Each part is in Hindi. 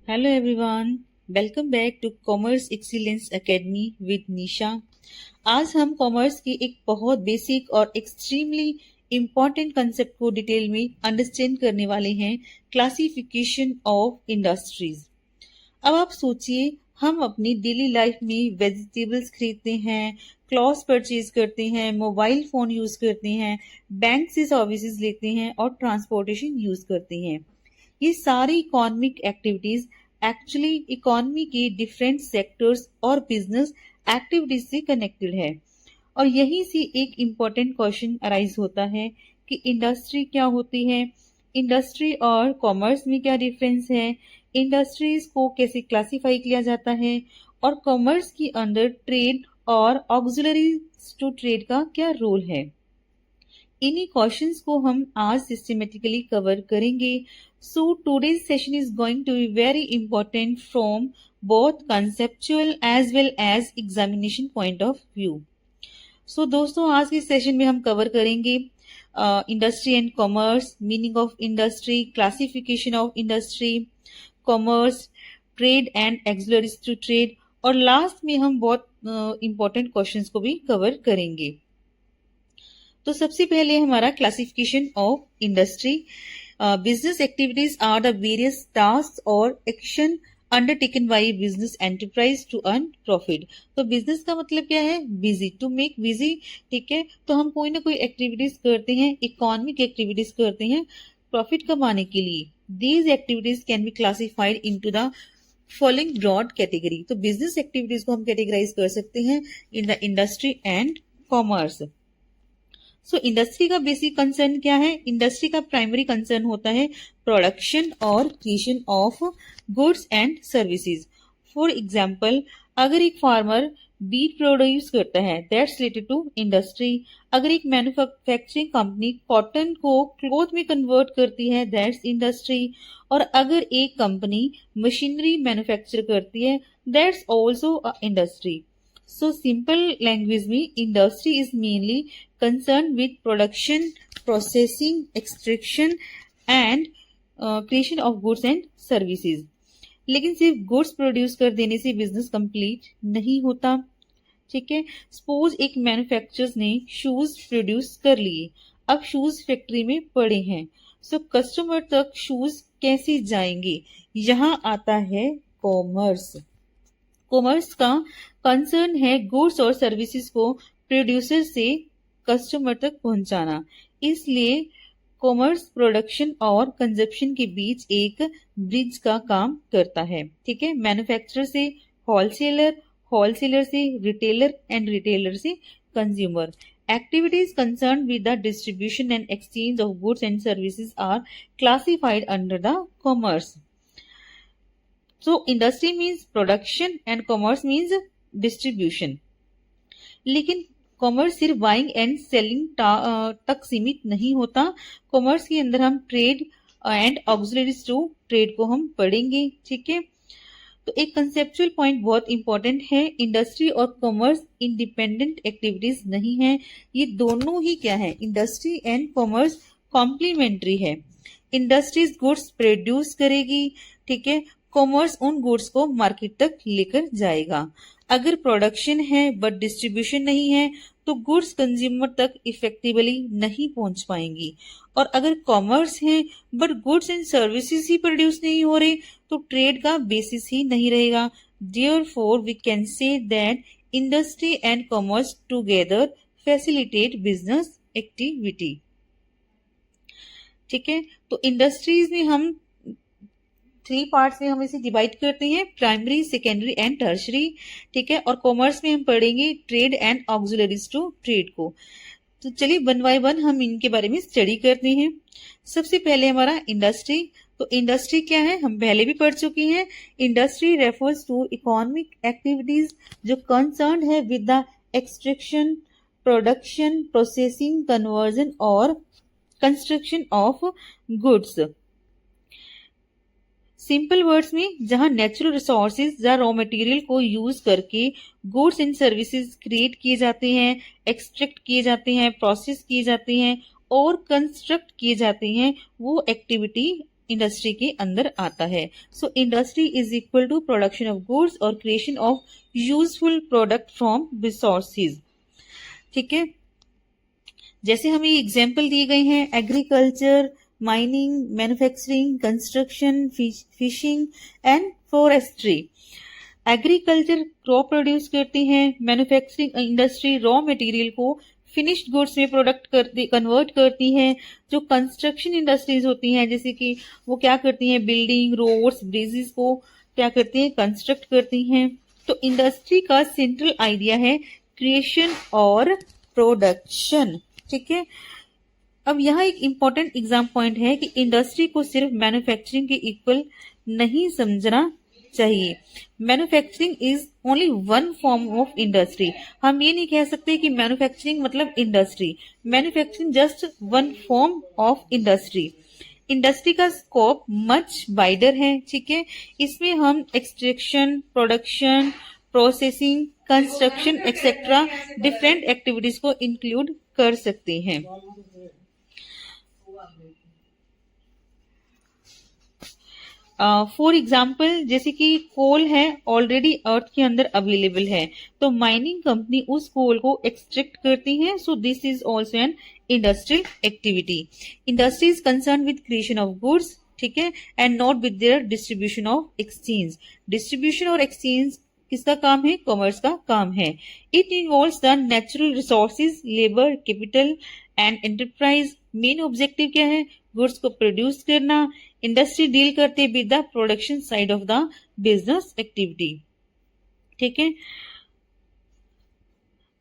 Hello everyone, welcome back to Commerce Excellence Academy with निशा। आज हम कॉमर्स की एक बहुत बेसिक और एक्सट्रीमली इम्पॉर्टेंट कंसेप्ट को डिटेल में अंडरस्टैंड करने वाले हैं, क्लासिफिकेशन ऑफ इंडस्ट्रीज। अब आप सोचिए, हम अपनी डेली लाइफ में वेजिटेबल्स खरीदते हैं, क्लॉथ्स परचेज करते हैं, मोबाइल फोन यूज करते हैं, बैंक से सर्विसेज लेते हैं और ट्रांसपोर्टेशन यूज करते हैं। ये सारी इकोनॉमिक एक्टिविटीज एक्चुअली इकोनॉमी के डिफरेंट सेक्टर्स और बिजनेस एक्टिविटीज से कनेक्टेड है। और यहीं से एक इम्पोर्टेंट क्वेश्चन अराइज होता है कि इंडस्ट्री क्या होती है, इंडस्ट्री और कॉमर्स में क्या डिफरेंस है, इंडस्ट्रीज को कैसे क्लासिफाई किया जाता है और कॉमर्स के अंदर ट्रेड और ऑक्सिलरीज टू ट्रेड का क्या रोल है। इन्हीं क्वेश्चंस को हम आज सिस्टमेटिकली कवर करेंगे। So today's session is going to be very important from both conceptual as well as examination point of view. सो दोस्तों, आज के सेशन में हम कवर करेंगे industry and commerce, meaning of industry, classification of industry, commerce, trade and auxiliaries to trade, और लास्ट में हम बहुत इंपॉर्टेंट क्वेश्चंस को भी कवर करेंगे। तो सबसे पहले हमारा classification of industry. Business activities are the various task और action undertaken by business enterprise to earn profit. तो बिजनेस का मतलब क्या है? Busy, to make busy. ठीक है, तो हम कोई ना कोई एक्टिविटीज करते हैं, इकोनॉमिक एक्टिविटीज करते हैं प्रॉफिट कमाने के लिए। These activities can be classified into the following broad category. तो बिजनेस एक्टिविटीज को हम कैटेगराइज कर सकते हैं in the industry and commerce. So industry का बेसिक कंसर्न क्या है? इंडस्ट्री का प्राइमरी कंसर्न होता है प्रोडक्शन और creation of goods and services. For example, अगर एक फार्मर बीट प्रोड्यूस करता है, दैट्स रिलेटेड टू इंडस्ट्री। अगर एक मैन्युफैक्चरिंग कंपनी कॉटन को क्लॉथ में कन्वर्ट करती है, दैट्स इंडस्ट्री। और अगर एक कंपनी मशीनरी मैन्युफैक्चर करती है, that's also a industry. So simple language में industry is mainly concerned with production, processing, extraction and creation of goods and services। लेकिन सिर्फ गुड्स प्रोड्यूस कर देने से बिजनेस कंप्लीट नहीं होता। ठीक है, सपोज एक मैन्युफैक्चरर्स ने शूज प्रोड्यूस कर लिए, अब शूज फैक्ट्री में पड़े हैं, सो कस्टमर तक शूज कैसे जाएंगे? यहाँ आता है कॉमर्स। कॉमर्स का कंसर्न है गुड्स और सर्विसेज को प्रोड्यूसर से कस्टमर तक पहुंचाना। इसलिए कॉमर्स प्रोडक्शन और कंजप्शन के बीच एक ब्रिज का काम करता है। ठीक है, मैन्युफैक्चरर से होलसेलर, होलसेलर से रिटेलर एंड रिटेलर से consumer. Activities concerned with the distribution and exchange of goods and services are classified under the commerce. So industry means production and commerce means distribution। लेकिन कॉमर्स सिर्फ बाइंग एंड सेलिंग तक सीमित नहीं होता। कॉमर्स के अंदर हम trade and auxiliaries to trade को हम पढ़ेंगे। ठीक है, तो एक कंसेप्चुअल पॉइंट बहुत इंपॉर्टेंट है, इंडस्ट्री और कॉमर्स इंडिपेंडेंट एक्टिविटीज नहीं है, ये दोनों ही क्या है? इंडस्ट्री एंड कॉमर्स कॉम्प्लीमेंट्री है। इंडस्ट्रीज गुड्स प्रोड्यूस करेगी, ठीक है, कॉमर्स उन गुड्स को मार्केट तक लेकर जाएगा। अगर प्रोडक्शन है बट डिस्ट्रीब्यूशन नहीं है तो गुड्स कंज्यूमर तक इफेक्टिवली नहीं पहुंच पाएंगी। और अगर कॉमर्स है but goods and services he produce नहीं हो रहे तो ट्रेड का बेसिस ही नहीं रहेगा। Therefore we can say that industry and commerce together facilitate business activity. ठीक है, तो इंडस्ट्रीज में हम 3 पार्ट्स में हम इसे डिवाइड करते हैं, प्राइमरी, सेकेंडरी एंड टर्शरी। ठीक है, और कॉमर्स में हम पढ़ेंगे trade and auxiliaries to trade को। तो चलिए वन बाय वन हम इनके बारे में स्टडी करते हैं। सबसे पहले हमारा इंडस्ट्री। तो इंडस्ट्री क्या है? हम पहले भी पढ़ चुके हैं। Industry refers to economic activities जो कंसर्न है with the extraction, production, processing, conversion और construction of goods. Simple words में जहां नेचुरल रिसोर्सेज या रॉ मटेरियल को यूज करके गुड्स एंड सर्विसेज क्रिएट किए जाते हैं, एक्सट्रैक्ट किए जाते हैं, प्रोसेस किए जाते हैं और कंस्ट्रक्ट किए जाते हैं, वो एक्टिविटी इंडस्ट्री के अंदर आता है। So industry is equal to production of goods और creation of useful product from resources. ठीक है, जैसे हमें एग्जाम्पल दिए गए हैं, agriculture, mining, manufacturing, construction, fishing and forestry. Agriculture crop produce करती है, मैन्युफैक्चरिंग इंडस्ट्री रॉ मटेरियल को फिनिश्ड गुड्स में कन्वर्ट करती है। जो कंस्ट्रक्शन इंडस्ट्रीज होती हैं, जैसे कि वो क्या करती हैं, बिल्डिंग, रोड्स, ब्रिजेस को क्या करती हैं, कंस्ट्रक्ट करती हैं। तो इंडस्ट्री का सेंट्रल आइडिया है क्रिएशन और प्रोडक्शन। ठीक है, अब यहाँ एक इंपॉर्टेंट एग्जाम पॉइंट है कि इंडस्ट्री को सिर्फ मैन्युफैक्चरिंग के इक्वल नहीं समझना चाहिए। Manufacturing is only one form of industry. हम ये नहीं कह सकते कि मैन्युफैक्चरिंग मतलब industry. Manufacturing just one form of industry. Industry का स्कोप मच वाइडर है। ठीक है, इसमें हम extraction, production, processing, construction etcetera different activities को इंक्लूड कर सकते हैं। फॉर एग्जाम्पल, जैसे कि कोल है, ऑलरेडी अर्थ के अंदर अवेलेबल है, तो माइनिंग कंपनी उस कोल को एक्सट्रैक्ट करती है। So this is also an industrial activity. Industry is concern with creation of goods, ठीक है, and not with their distribution of exchange. Distribution और एक्सचेंज किसका काम है, कॉमर्स का काम है। It involves the natural resources, labour, capital and enterprise. Main objective क्या है, गुड्स को प्रोड्यूस करना। इंडस्ट्री डील करते with the production side of the business activity. ठीक है,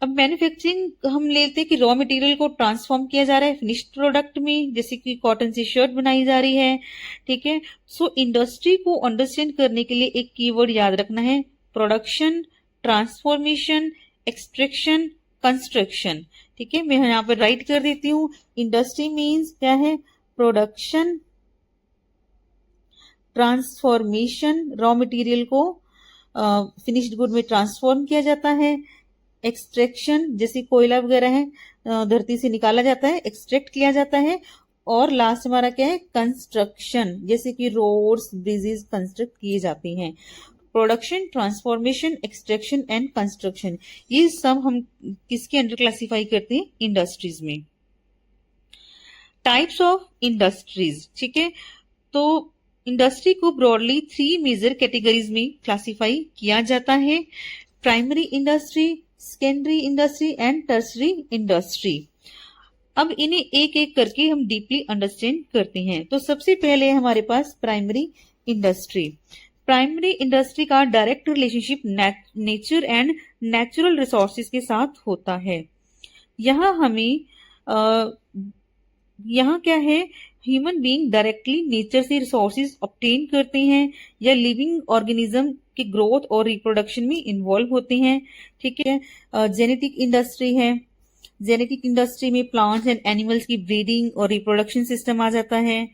अब मैन्युफैक्चरिंग हम लेते हैं कि रॉ मटेरियल को ट्रांसफॉर्म किया जा रहा है फिनिश्ड प्रोडक्ट में, जैसे कि कॉटन से शर्ट बनाई जा रही है। ठीक है, सो इंडस्ट्री को अंडरस्टैंड करने के लिए एक कीवर्ड याद रखना है, प्रोडक्शन, ट्रांसफॉर्मेशन, एक्सट्रैक्शन, कंस्ट्रक्शन। ठीक है, मैं यहाँ पर राइट कर देती हूँ। इंडस्ट्री मीन्स क्या है, प्रोडक्शन, ट्रांसफॉर्मेशन, रॉ मटेरियल को फिनिश्ड गुड में ट्रांसफॉर्म किया जाता है। एक्सट्रैक्शन, जैसे कोयला वगैरह है धरती से निकाला जाता है, एक्सट्रैक्ट किया जाता है। और लास्ट हमारा क्या है, कंस्ट्रक्शन, जैसे कि रोड्स, ब्रिजेस कंस्ट्रक्ट किए जाते हैं। Production, transformation, extraction and construction, ये सब हम किसके अंडर क्लासिफाई करते हैं, इंडस्ट्रीज में। Types of industries. ठीक है, तो इंडस्ट्री को ब्रॉडली 3 मेजर कैटेगरीज में क्लासिफाई किया जाता है, primary industry, secondary industry and tertiary industry. अब इन्हें एक एक करके हम डीपली अंडरस्टैंड करते हैं। तो सबसे पहले हमारे पास प्राइमरी इंडस्ट्री। प्राइमरी इंडस्ट्री का direct relationship nature and natural resources के साथ होता है। यहाँ क्या है, ह्यूमन बीइंग डायरेक्टली नेचर से रिसोर्सेज ऑब्टेन करते हैं या लिविंग ऑर्गेनिज्म की ग्रोथ और रिप्रोडक्शन में इन्वॉल्व होते हैं। ठीक है, जेनेटिक इंडस्ट्री है, जेनेटिक इंडस्ट्री में प्लांट्स एंड एनिमल्स की ब्रीडिंग और रिप्रोडक्शन सिस्टम आ जाता है।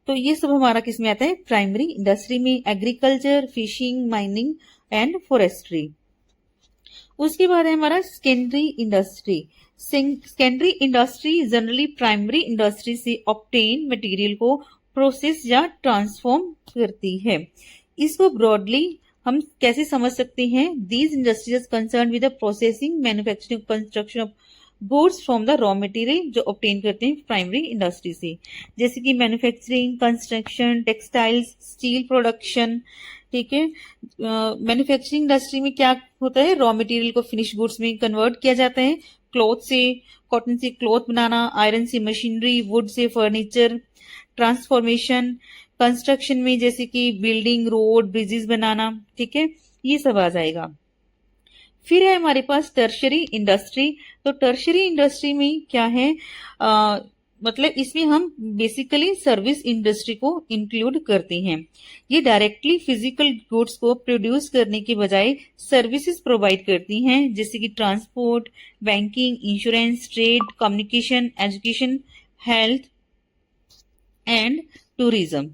तो ये सब हमारा किस में आता है, प्राइमरी इंडस्ट्री में। Agriculture, fishing, mining and forestry. उसके बाद है हमारा secondary industry. Secondary industry generally primary industry से ऑब्टेन मटेरियल को प्रोसेस या ट्रांसफॉर्म करती है। इसको ब्रॉडली हम कैसे समझ सकते हैं, these industries concern with the processing, manufacturing, construction of goods from the raw material जो ऑब्टेन करते हैं प्राइमरी इंडस्ट्री से, जैसे कि manufacturing, construction, textiles, steel production. ठीक है, मैन्युफैक्चरिंग इंडस्ट्री में क्या होता है, रॉ मटेरियल को फिनिश गुड्स में कन्वर्ट किया जाता है। क्लॉथ से, कॉटन से क्लॉथ बनाना, आयरन से machinery, would say furniture. Transformation construction में जैसे कि बिल्डिंग, रोड, ब्रिजेस बनाना। ठीक है, ये सब आ जाएगा। फिर है हमारे पास टर्शरी इंडस्ट्री। तो टर्शरी इंडस्ट्री में क्या है, मतलब इसमें हम बेसिकली सर्विस इंडस्ट्री को इंक्लूड करते हैं। ये डायरेक्टली फिजिकल गुड्स को प्रोड्यूस करने के बजाय सर्विसेज प्रोवाइड करती हैं, जैसे कि transport, banking, insurance, trade, communication, education, health and tourism.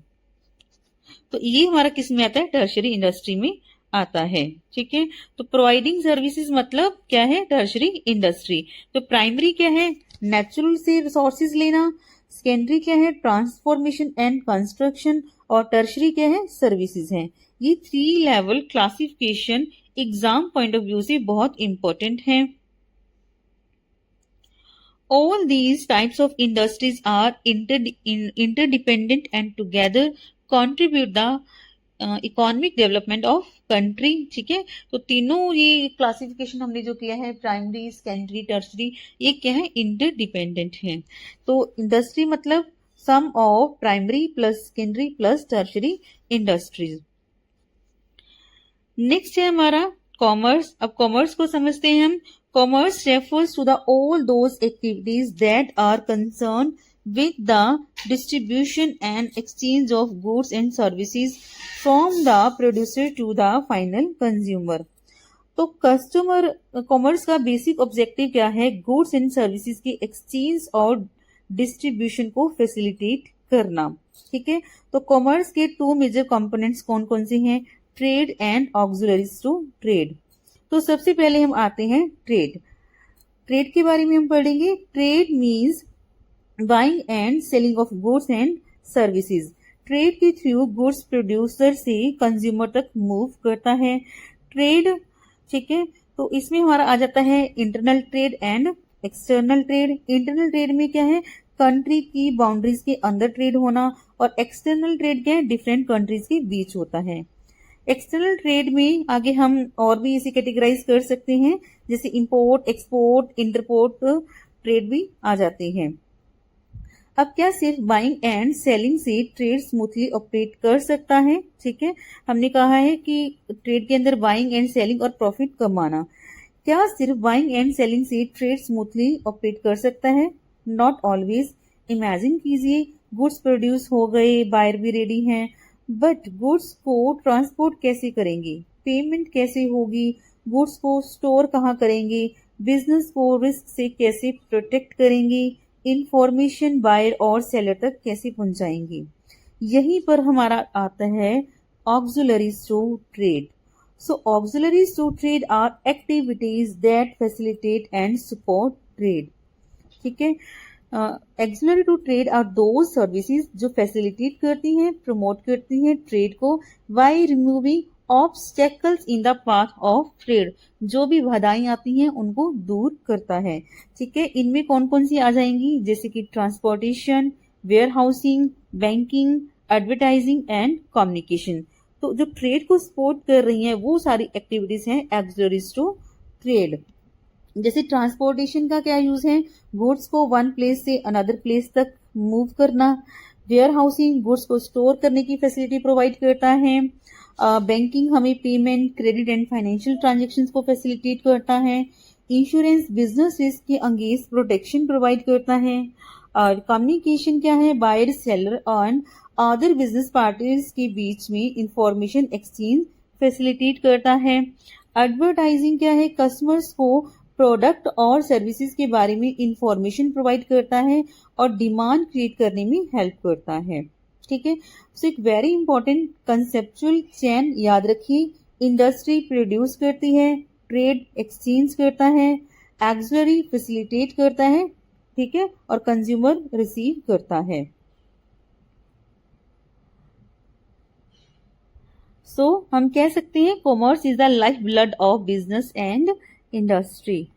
तो ये हमारा किस में आता है, टर्शरी इंडस्ट्री में आता है। ठीक है, तो प्रोवाइडिंग सर्विसेज मतलब क्या है, टर्शरी इंडस्ट्री। तो प्राइमरी क्या है, नेचुरल से रिसोर्सेज लेना, सेकेंडरी क्या है, ट्रांसफॉर्मेशन एंड कंस्ट्रक्शन, और टर्शरी क्या है, सर्विसेज है। ये 3 level classification exam point of view से बहुत इंपॉर्टेंट है। All these types of industries are interdependent and together contribute the economic development of country. ठीक है, तो तीनों ये क्लासिफिकेशन हमने जो किया है, प्राइमरी, सेकेंडरी, टर्शरी, ये क्या है, इंटरडिपेंडेंट है। तो इंडस्ट्री मतलब sum of primary plus secondary plus tertiary industries. Next है हमारा कॉमर्स। अब कॉमर्स को समझते हैं हम। Commerce refers to the all those activities that are concern with the distribution and exchange of goods and services from the producer to the final consumer। तो कस्टमर कॉमर्स का बेसिक ऑब्जेक्टिव क्या है, गुड्स एंड सर्विसेज की एक्सचेंज और डिस्ट्रीब्यूशन को फैसिलिटेट करना। ठीक है, तो कॉमर्स के 2 मेजर कंपोनेंट्स कौन कौन से हैं, trade and auxiliaries to trade. तो सबसे पहले हम आते हैं ट्रेड। ट्रेड के बारे में हम पढ़ेंगे। Trade means buying and selling of goods and services. Trade के थ्रू गुड्स प्रोड्यूसर से कंज्यूमर तक मूव करता है ट्रेड। ठीक है, तो इसमें हमारा आ जाता है internal trade and external trade. Internal trade में क्या है, कंट्री की बाउंड्रीज के अंदर ट्रेड होना, और एक्सटर्नल ट्रेड क्या है, डिफरेंट कंट्रीज के बीच होता है। एक्सटर्नल ट्रेड में आगे हम और भी इसे कैटेगराइज कर सकते हैं, जैसे इंपोर्ट, एक्सपोर्ट, इंटरपोर्ट ट्रेड भी आ जाते हैं। अब क्या सिर्फ बाइंग एंड सेलिंग से ट्रेड स्मूथली ऑपरेट कर सकता है? ठीक है, हमने कहा है कि ट्रेड के अंदर बाइंग एंड सेलिंग और प्रॉफिट कमाना। क्या सिर्फ बाइंग एंड सेलिंग से ट्रेड स्मूथली ऑपरेट कर सकता है? Not always. इमेजिन कीजिए, गुड्स प्रोड्यूस हो गए, बायर भी रेडी हैं, बट गुड्स को ट्रांसपोर्ट कैसे करेंगे, पेमेंट कैसे होगी, गुड्स को स्टोर कहाँ करेंगे, बिजनेस को रिस्क से कैसे प्रोटेक्ट करेंगे, इंफॉर्मेशन बायर और सेलर तक कैसे पहुंचाएंगे। यहीं पर हमारा आता है auxiliaries to trade. So auxiliaries to trade are activities that facilitate and support trade. ठीक है, auxiliary to trade are those services जो फैसिलिटेट करती हैं, प्रमोट करती हैं ट्रेड को, by removing obstacles in the path of trade. जो भी बाधाएं आती हैं उनको दूर करता है। ठीक है, इनमें कौन कौन सी आ जाएंगी, जैसे कि transportation, warehousing, banking, advertising and communication. तो जो ट्रेड को सपोर्ट कर रही हैं वो सारी एक्टिविटीज हैं ऑक्सिलरीज टू ट्रेड। जैसे ट्रांसपोर्टेशन का क्या यूज है, गुड्स को वन प्लेस से अनदर प्लेस तक मूव करना। वेयर हाउसिंग, गुड्स को स्टोर करने की फैसिलिटी प्रोवाइड करता है। बैंकिंग हमें payment, credit and financial transactions को फैसिलिटेट करता है। इंश्योरेंस, बिजनेस रिस्क के अगेंस्ट प्रोटेक्शन प्रोवाइड करता है। और कम्युनिकेशन क्या है, buyer, seller and other business partners के बीच में इंफॉर्मेशन एक्सचेंज फैसिलिटेट करता है। एडवर्टाइजिंग क्या है, कस्टमर्स को प्रोडक्ट और सर्विसेज के बारे में इंफॉर्मेशन प्रोवाइड करता है और डिमांड क्रिएट करने में हेल्प करता है। ठीक है, सो एक वेरी इंपॉर्टेंट कंसेप्चुअल चेन याद रखिए। इंडस्ट्री प्रोड्यूस करती है, ट्रेड एक्सचेंज करता है, ऑक्सिलरी फैसिलिटेट करता है, ठीक है, और कंज्यूमर रिसीव करता है। सो हम कह सकते हैं commerce is the lifeblood of business and industry.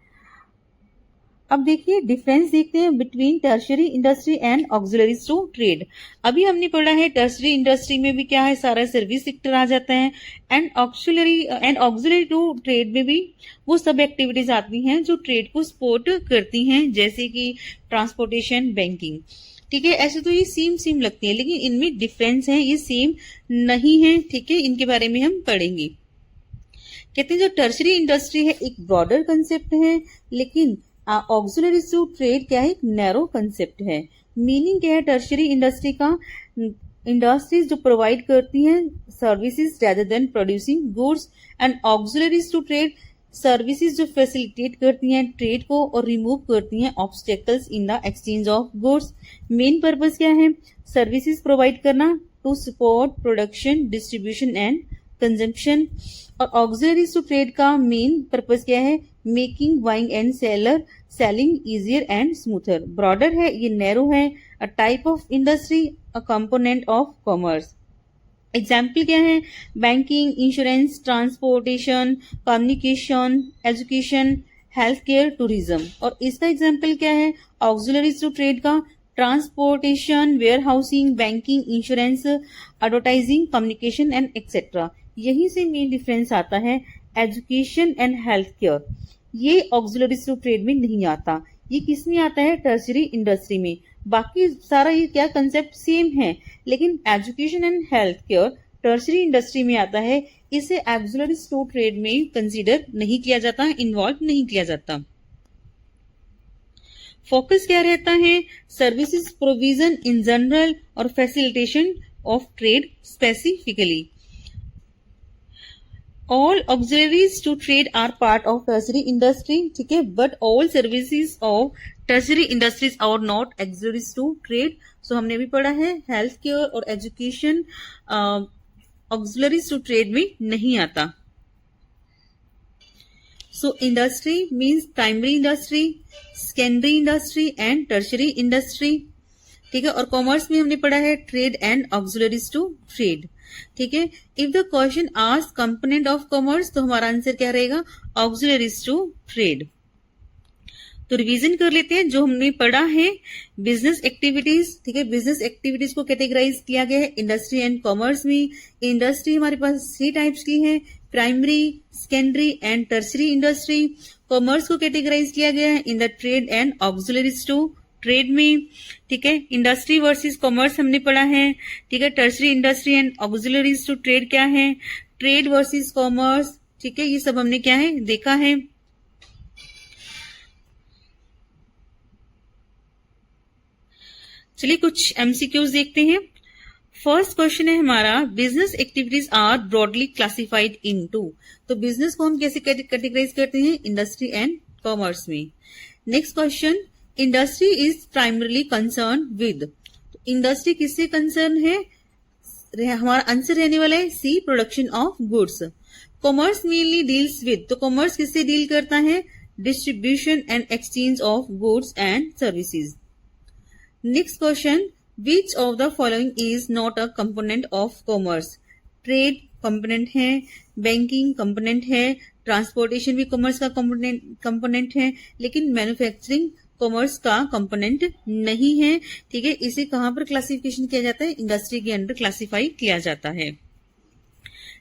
अब देखिए डिफरेंस देखते हैं between tertiary industry and auxiliaries to trade. अभी हमने पढ़ा है टर्शरी इंडस्ट्री में भी क्या है, सारा सर्विस सेक्टर आ जाता है, एंड ऑक्सिलरी टू ट्रेड में भी वो सब एक्टिविटीज आती हैं जो ट्रेड को सपोर्ट करती हैं, जैसे कि ट्रांसपोर्टेशन, बैंकिंग। ठीक है, ऐसे तो ये सेम लगती है, लेकिन इनमें डिफरेंस है, ये सेम नहीं है। ठीक है, इनके बारे में हम पढ़ेंगे। कहते हैं जो टर्शरी इंडस्ट्री है एक ब्रॉडर कंसेप्ट है, लेकिन ऑक्सिलरीज टू ट्रेड क्या है, एक नैरो कंसेप्ट है। मीनिंग क्या है टर्शरी इंडस्ट्री का, इंडस्ट्रीज जो प्रोवाइड करती हैं services rather than producing goods, and auxiliaries to trade services जो फैसिलिटेट करती हैं ट्रेड को और रिमूव करती हैं obstacles in the exchange of goods. Main purpose क्या है, सर्विसेज प्रोवाइड करना to support production, distribution and consumption. और ऑक्सिलरीज टू ट्रेड का मेन पर्पस क्या है, making buying and selling easier and smoother. Broader है, ये नैरो है, a type of industry, a component of commerce. Example क्या है? Banking, insurance, transportation, communication, education, health care, tourism. और इसका एग्जाम्पल क्या है? ऑक्सिलरीज टू ट्रेड का transportation, warehousing, banking, insurance, advertising, communication and etcetera. यहीं से मेन डिफरेंस आता है एजुकेशन एंड हेल्थ केयर। ये ऑक्सिलरीज टू ट्रेड में नहीं आता, ये किस में आता है? टर्शरी इंडस्ट्री में। बाकी सारा ये क्या कंसेप्ट सेम है, लेकिन education and health care tertiary industry में आता है, इसे ऑक्सिलरीज टू ट्रेड में कंसीडर नहीं किया जाता, इन्वॉल्व नहीं किया जाता। फोकस क्या रहता है? सर्विसेज प्रोविजन इन जनरल और facilitation of trade specifically. All auxiliaries to trade are part of tertiary industry, ठीक है, but all services of tertiary industries are not auxiliaries to trade. So हमने भी पढ़ा है हेल्थ केयर और एजुकेशन auxiliaries to trade में नहीं आता। So industry means primary industry, secondary industry and tertiary industry, ठीक है। और कॉमर्स में हमने पढ़ा है trade and auxiliaries to trade, ठीक है। If the question ask component of commerce, तो हमारा आंसर क्या रहेगा? Auxiliaries to trade. तो रिवीजन कर लेते हैं जो हमने पढ़ा है। बिजनेस एक्टिविटीज, ठीक है, बिजनेस एक्टिविटीज को कैटेगराइज किया गया है इंडस्ट्री एंड कॉमर्स में। इंडस्ट्री हमारे पास 3 टाइप्स की है, primary, secondary and tertiary industry. Commerce को कैटेगराइज किया गया है in the trade and auxiliaries to trade में, ठीक है। इंडस्ट्री वर्सेस कॉमर्स हमने पढ़ा है, ठीक है। Tertiary industry and auxiliaries to trade क्या है? ट्रेड वर्सेस कॉमर्स, ठीक है, ये सब हमने क्या है देखा है। चलिए कुछ एमसीक्यूज देखते हैं। फर्स्ट क्वेश्चन है हमारा, business activities are broadly classified into. तो बिजनेस को हम कैसे कैटेगराइज करते हैं? इंडस्ट्री एंड कॉमर्स में। Next question, industry is primarily concern with. Industry किससे कंसर्न है? हमारा आंसर रहने वाला है C, production of goods. Commerce mainly deals with, तो कॉमर्स किससे डील करता है? Distribution and exchange of goods and services. Next question, which of the following is not a component of commerce? Trade component है, बैंकिंग कंपोनेंट है, ट्रांसपोर्टेशन भी कॉमर्स का कंपोनेंट है, लेकिन मैन्युफैक्चरिंग कॉमर्स का कंपोनेंट नहीं है, ठीक है। इसे कहां पर क्लासिफिकेशन किया जाता है? इंडस्ट्री के अंडर क्लासिफाई किया जाता है।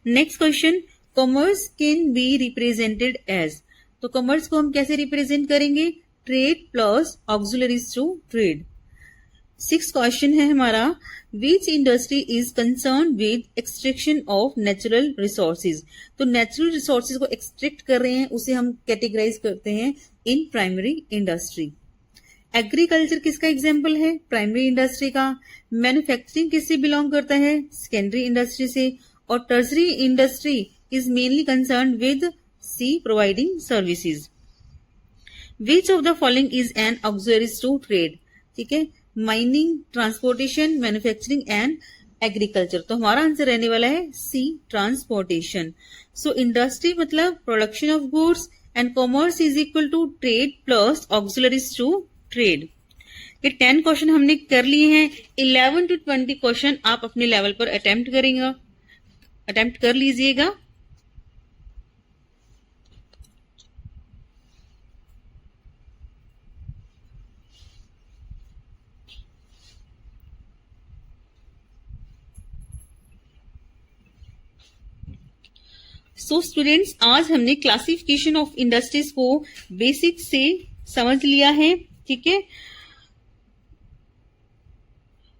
Next question, commerce can be represented as. तो कॉमर्स को हम कैसे रिप्रेजेंट करेंगे? Trade plus auxiliaries to trade. 6th question है हमारा, which industry is concern with extraction of natural resources. तो नेचुरल रिसोर्सेज को एक्सट्रैक्ट कर रहे हैं, उसे हम कैटेगराइज करते हैं इन प्राइमरी इंडस्ट्री। एग्रीकल्चर किसका एग्जाम्पल है? प्राइमरी इंडस्ट्री का। मैन्युफैक्चरिंग किससे बिलोंग करता है? सेकेंडरी इंडस्ट्री से। और tertiary industry is mainly concern with C, providing services. Which of the following is an auxiliaries to trade, ठीक है, mining, transportation, manufacturing and agriculture. तो हमारा आंसर रहने वाला है सी, ट्रांसपोर्टेशन। सो इंडस्ट्री मतलब production of goods and commerce is equal to trade plus auxiliaries to trade. ये 10 क्वेश्चन हमने कर लिए हैं। 11 to 20 क्वेश्चन आप अपने लेवल पर अटेम्प्ट कर लीजिएगा। सो स्टूडेंट्स, आज हमने क्लासिफिकेशन ऑफ इंडस्ट्रीज को बेसिक से समझ लिया है, ठीक है।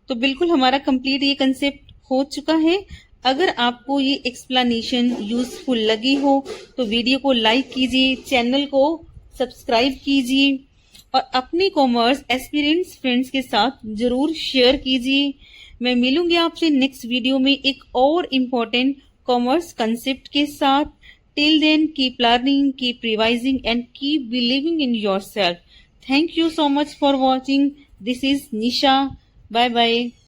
तो बिल्कुल हमारा कंप्लीट ये कंसेप्ट हो चुका है। अगर आपको ये एक्सप्लेनेशन यूजफुल लगी हो तो वीडियो को लाइक कीजिए, चैनल को सब्सक्राइब कीजिए और अपने कॉमर्स एस्पिरेंट्स फ्रेंड्स के साथ जरूर शेयर कीजिए। मैं मिलूंगी आपसे नेक्स्ट वीडियो में एक और इम्पोर्टेंट कॉमर्स कंसेप्ट के साथ। Till then keep learning, keep revising and keep believing in yourself. Thank you so much for watching. This is Nisha. Bye bye.